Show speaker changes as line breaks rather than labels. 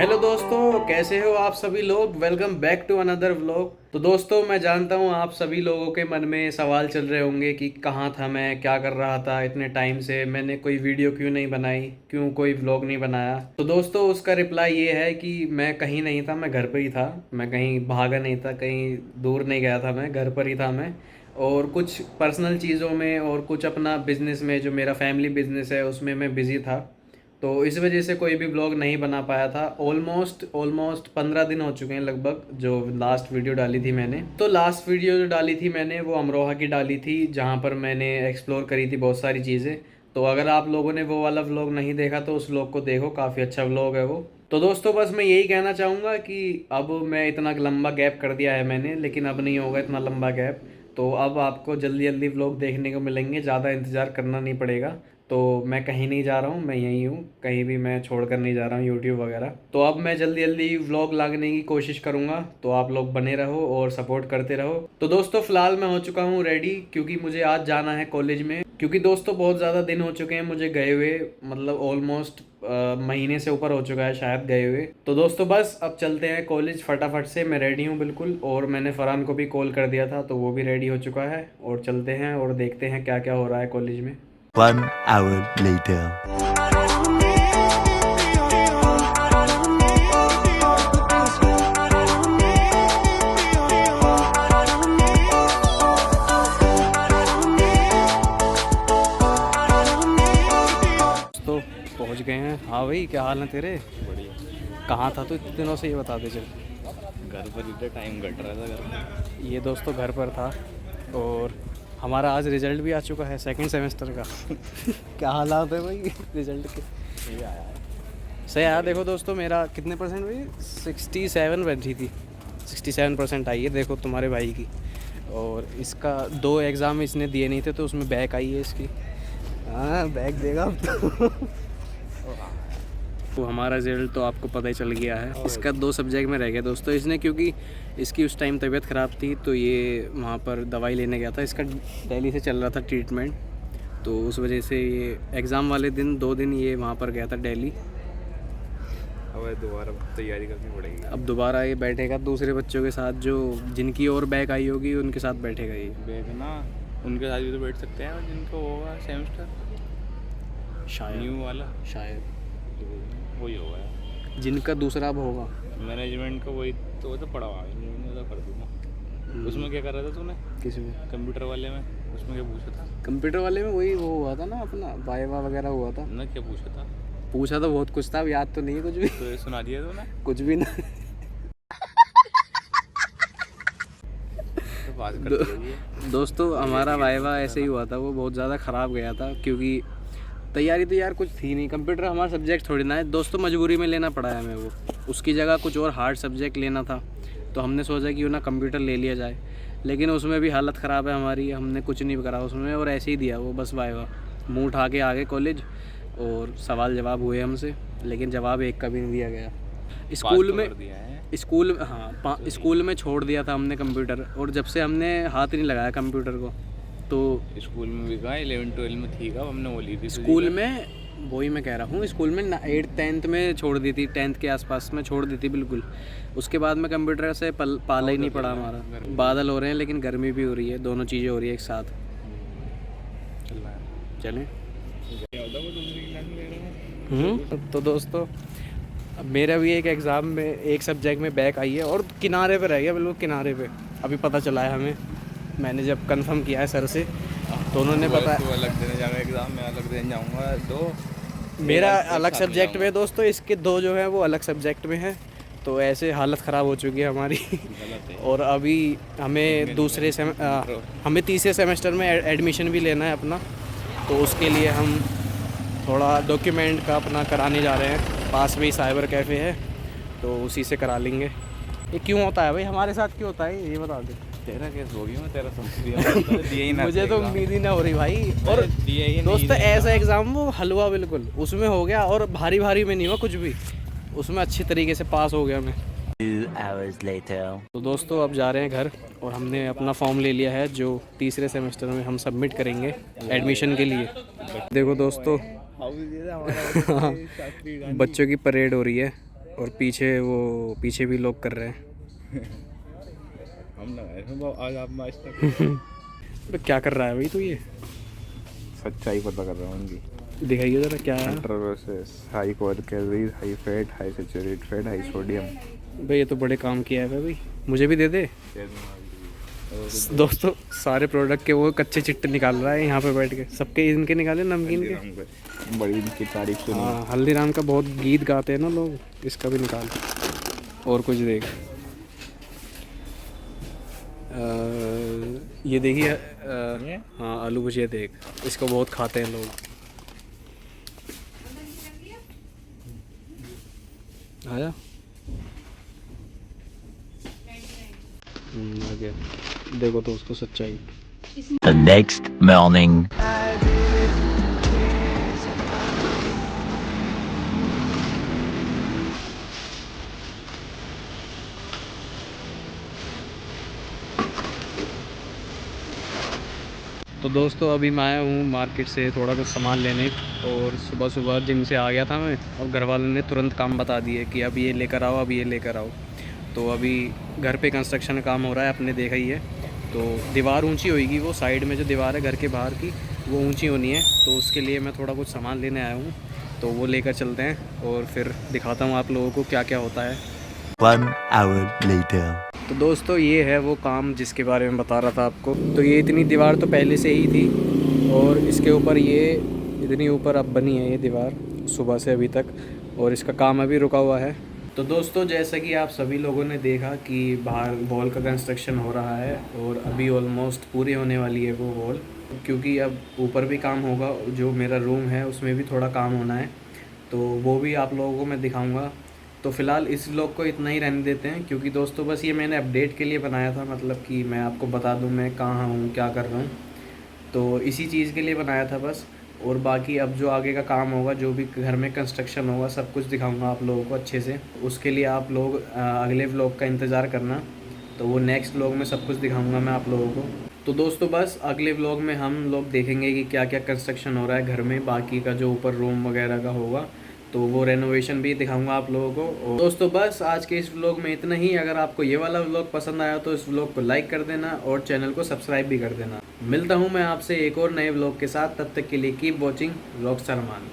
Hello दोस्तों, कैसे हो आप सभी लोग। Welcome back to another vlog. तो दोस्तों, मैं जानता हूँ आप सभी लोगों के मन में सवाल चल रहे होंगे कि कहाँ था मैं, क्या कर रहा था इतने टाइम से, मैंने कोई वीडियो क्यों नहीं बनाई, क्यों कोई व्लॉग नहीं बनाया। तो दोस्तों, उसका रिप्लाई ये है कि मैं कहीं नहीं था, मैं घर पर ही था। मैं कहीं भागा नहीं था, कहीं दूर नहीं गया था, मैं घर पर ही था मैं। और कुछ पर्सनल चीज़ों में और कुछ अपना बिजनेस में, जो मेरा फैमिली बिजनेस है उसमें मैं बिज़ी था। तो इस वजह से कोई भी ब्लॉग नहीं बना पाया था। ऑलमोस्ट 15 दिन हो चुके हैं लगभग, जो लास्ट वीडियो डाली थी मैंने। तो लास्ट वीडियो जो डाली थी मैंने वो अमरोहा की डाली थी, जहाँ पर मैंने एक्सप्लोर करी थी बहुत सारी चीज़ें। तो अगर आप लोगों ने वो वाला व्लॉग नहीं देखा तो उस व्लॉग को देखो, काफ़ी अच्छा व्लॉग है वो। तो दोस्तों, बस मैं यही कहना चाहूँगा कि अब मैं इतना लंबा गैप कर दिया है मैंने, लेकिन अब नहीं होगा इतना लंबा गैप। तो अब आपको जल्दी जल्दी व्लॉग देखने को मिलेंगे, ज़्यादा इंतज़ार करना नहीं पड़ेगा। तो मैं कहीं नहीं जा रहा हूँ, मैं यहीं हूँ, कहीं भी मैं छोड़ कर नहीं जा रहा हूँ यूट्यूब वगैरह। तो अब मैं जल्दी जल्दी व्लॉग लाने की कोशिश करूँगा। तो आप लोग बने रहो और सपोर्ट करते रहो। तो दोस्तों, फ़िलहाल मैं हो चुका हूँ रेडी, क्योंकि मुझे आज जाना है कॉलेज में। क्योंकि दोस्तों, बहुत ज़्यादा दिन हो चुके हैं मुझे गए हुए, मतलब ऑलमोस्ट महीने से ऊपर हो चुका है शायद गए हुए। तो दोस्तों, बस अब चलते हैं कॉलेज फटाफट से। मैं रेडी हूँ बिल्कुल, और मैंने फरहान को भी कॉल कर दिया था तो वो भी रेडी हो चुका है। और चलते हैं और देखते हैं क्या क्या हो रहा है कॉलेज में।
1 hour later.
तो पहुंच गए हैं। हाँ भाई, क्या हाल है तेरे।
बढ़िया।
कहाँ था तू इतने दिनों से, ये बता दे चल।
घर पर इतना टाइम कट रहा था घर में।
ये दोस्तों घर पर था, और हमारा आज रिजल्ट भी आ चुका है सेकंड सेमेस्टर का। क्या हालात है भाई रिजल्ट के।
ये आया है।
सही आया। देखो दोस्तों, मेरा कितने परसेंट भाई, 67 बैठी थी, 67% आई है देखो तुम्हारे भाई की। और इसका 2 एग्ज़ाम इसने दिए नहीं थे तो उसमें बैक आई है इसकी। हाँ, बैक देगा अब तो हमारा रिजल्ट तो आपको पता ही चल गया है। इसका 2 सब्जेक्ट में रह गया दोस्तों। इसने, क्योंकि इसकी उस टाइम तबीयत ख़राब थी तो ये वहाँ पर दवाई लेने गया था। इसका दिल्ली से चल रहा था ट्रीटमेंट, तो उस वजह से ये एग्ज़ाम वाले दिन 2 दिन ये वहाँ पर गया था दिल्ली।
अब दोबारा तैयारी करनी पड़ेगी।
अब दोबारा ये बैठेगा दूसरे बच्चों के साथ, जो जिनकी और बैक आई होगी उनके साथ बैठेगा ये।
बैग ना, उनके साथ भी तो बैठ सकते हैं जिनको होगा सेमेस्टर
शायद
न्यू वाला,
शायद
वही होगा।
जिनका दूसरा अब होगा।
मैनेजमेंट का वही तो, वो तो पढ़ा हुआ है, मैं तो कर दूँगा। उसमें क्या कर रहा था तूने?
किसमें?
कंप्यूटर वाले में, उसमें क्या पूछा था?
कंप्यूटर वाले में वही वो हुआ था ना, अपना वाइवा वगैरह हुआ था।
ना क्या पूछा था?
पूछा तो बहुत कुछ था, अब याद तो नहीं है कुछ भी।
तो ये सुना दिया तूने?
कुछ भी ना।
तो बात कर दिया।
दोस्तों, हमारा वाइवा ऐसे ही हुआ था, वो बहुत ज़्यादा ख़राब गया था, क्योंकि तैयारी तो यार कुछ थी नहीं। कंप्यूटर हमारा सब्जेक्ट थोड़ी ना है दोस्तों, मजबूरी में लेना पड़ा है हमें वो। उसकी जगह कुछ और हार्ड सब्जेक्ट लेना था, तो हमने सोचा कि ना कंप्यूटर ले लिया जाए। लेकिन उसमें भी हालत ख़राब है हमारी, हमने कुछ नहीं करा उसमें, और ऐसे ही दिया वो बस वाइवा। मुँह उठा के आ गए कॉलेज, और सवाल जवाब हुए हमसे, लेकिन जवाब एक का भी नहीं दिया गया। स्कूल में, स्कूल हाँ स्कूल में छोड़ दिया था हमने कंप्यूटर, और जब से हमने हाथ नहीं लगाया कंप्यूटर को। तो
स्कूल में भी कहा 11-12 में थी का, हमने वो ली थी
स्कूल में, वही मैं कह रहा हूँ, स्कूल में 8th-10th में छोड़ दी थी, 10th के आसपास में छोड़ दी थी बिल्कुल। उसके बाद में कंप्यूटर से पाला ही नहीं पड़ा हमारा। बादल हो रहे हैं लेकिन गर्मी भी हो रही है, दोनों चीज़ें हो रही है एक साथ।
चल रहा है।
चलें। तो दोस्तों, अब मेरा भी एक एग्ज़ाम में एक सब्जेक्ट में बैक आई है, और किनारे पे रह गया, बिल्कुल किनारे पे। अभी पता चला है हमें, मैंने जब कंफर्म किया है सर से तो उन्होंने बताया।
तो अलग देने जाएगा एग्ज़ाम, मैं अलग देने जाऊँगा। 2
मेरा अलग सब्जेक्ट में दोस्तों, इसके 2 जो है वो अलग सब्जेक्ट में है। तो ऐसे हालत ख़राब हो चुकी है हमारी।
गलत है।
और अभी हमें हमें तीसरे सेमेस्टर में एडमिशन भी लेना है अपना। तो उसके लिए हम थोड़ा डॉक्यूमेंट का अपना कराने जा रहे हैं। पास में ही साइबर कैफ़े है, तो उसी से करा लेंगे। ये क्यों होता है भाई, हमारे साथ क्यों होता है ये बता दे।
तेरा केस हो गया, मैं तेरा समझ दिया ही ना।
मुझे तो उम्मीद ही ना हो रही भाई। और
दिया ही
दोस्त, ऐसा एग्ज़ाम वो हलवा बिल्कुल उसमें हो गया, और भारी भारी में नहीं हुआ कुछ भी, उसमें अच्छी तरीके से पास हो गया मैं।
2 hours later.
तो दोस्तों, अब जा रहे हैं घर, और हमने अपना फॉर्म ले लिया है जो तीसरे सेमेस्टर में हम सबमिट करेंगे एडमिशन के लिए। देखो दोस्तों, बच्चों की परेड हो रही है। और पीछे भी लोग कर रहे हैं।
हम लगाए थे आज आप आज तक
तो क्या कर रहा है भाई तू ये?
सच्चाई पता कर रहा हूँ उनकी।
दिखाइए ज़रा क्या है।
Controversies, high calories, high fat, high saturated fat, high sodium.
भाई ये तो बड़े काम किया है भाई, मुझे भी दे दे। दोस्तों सारे प्रोडक्ट के वो कच्चे चिट्टे निकाल रहा है यहाँ पे बैठ के, सबके इनके निकाले नमकीन के।
बड़ी इनकी तारीफ सुनी।
हाँ हल्दीराम का बहुत गीत गाते हैं ना लोग, इसका भी निकाल। और कुछ देख, ये देखिए हाँ आलू भुजिया देख, इसको बहुत खाते हैं लोग। आया आ गया, देखो तो उसको सच्चाई।
The next morning.
तो दोस्तों अभी मैं आया हूँ मार्केट से थोड़ा कुछ सामान लेने, और सुबह सुबह जिम से आ गया था मैं। अब घर वालों ने तुरंत काम बता दिए कि अब ये लेकर आओ, अब ये लेकर आओ। तो अभी घर पे कंस्ट्रक्शन का काम हो रहा है, आपने देखा ही है। तो दीवार ऊंची होएगी, वो साइड में जो दीवार है घर के बाहर की वो ऊंची होनी है, तो उसके लिए मैं थोड़ा कुछ सामान लेने आया हूँ। तो वो लेकर चलते हैं और फिर दिखाता हूँ आप लोगों को क्या क्या होता है।
1 hour later.
तो दोस्तों ये है वो काम जिसके बारे में बता रहा था आपको। तो ये इतनी दीवार तो पहले से ही थी, और इसके ऊपर ये इतनी ऊपर अब बनी है ये दीवार सुबह से अभी तक, और इसका काम अभी रुका हुआ है। तो दोस्तों जैसा कि आप सभी लोगों ने देखा कि बाहर वॉल का कंस्ट्रक्शन हो रहा है, और अभी ऑलमोस्ट पूरी होने वाली है वो वॉल, क्योंकि अब ऊपर भी काम होगा। जो मेरा रूम है उसमें भी थोड़ा काम होना है, तो वो भी आप लोगों को मैं दिखाऊंगा। तो फ़िलहाल इस व्लॉग को इतना ही रहने देते हैं, क्योंकि दोस्तों बस ये मैंने अपडेट के लिए बनाया था, मतलब कि मैं आपको बता दूं मैं कहाँ हूँ, क्या कर रहा हूँ। तो इसी चीज़ के लिए बनाया था बस। और बाकी अब जो आगे का काम होगा, जो भी घर में कंस्ट्रक्शन होगा, सब कुछ दिखाऊंगा आप लोगों को अच्छे से। उसके लिए आप लोग अगले व्लॉग का इंतज़ार करना। तो वो नेक्स्ट व्लॉग में सब कुछ दिखाऊंगा मैं आप लोगों को। तो दोस्तों बस अगले व्लॉग में हम लोग देखेंगे कि क्या क्या कंस्ट्रक्शन हो रहा है घर में, बाकी का जो ऊपर रूम वगैरह का होगा, तो वो रेनोवेशन भी दिखाऊंगा आप लोगों को। और दोस्तों बस आज के इस व्लॉग में इतना ही। अगर आपको ये वाला व्लॉग पसंद आया तो इस व्लॉग को लाइक कर देना और चैनल को सब्सक्राइब भी कर देना। मिलता हूँ मैं आपसे एक और नए व्लॉग के साथ, तब तक के लिए कीप वॉचिंग व्लॉग्स अरमान।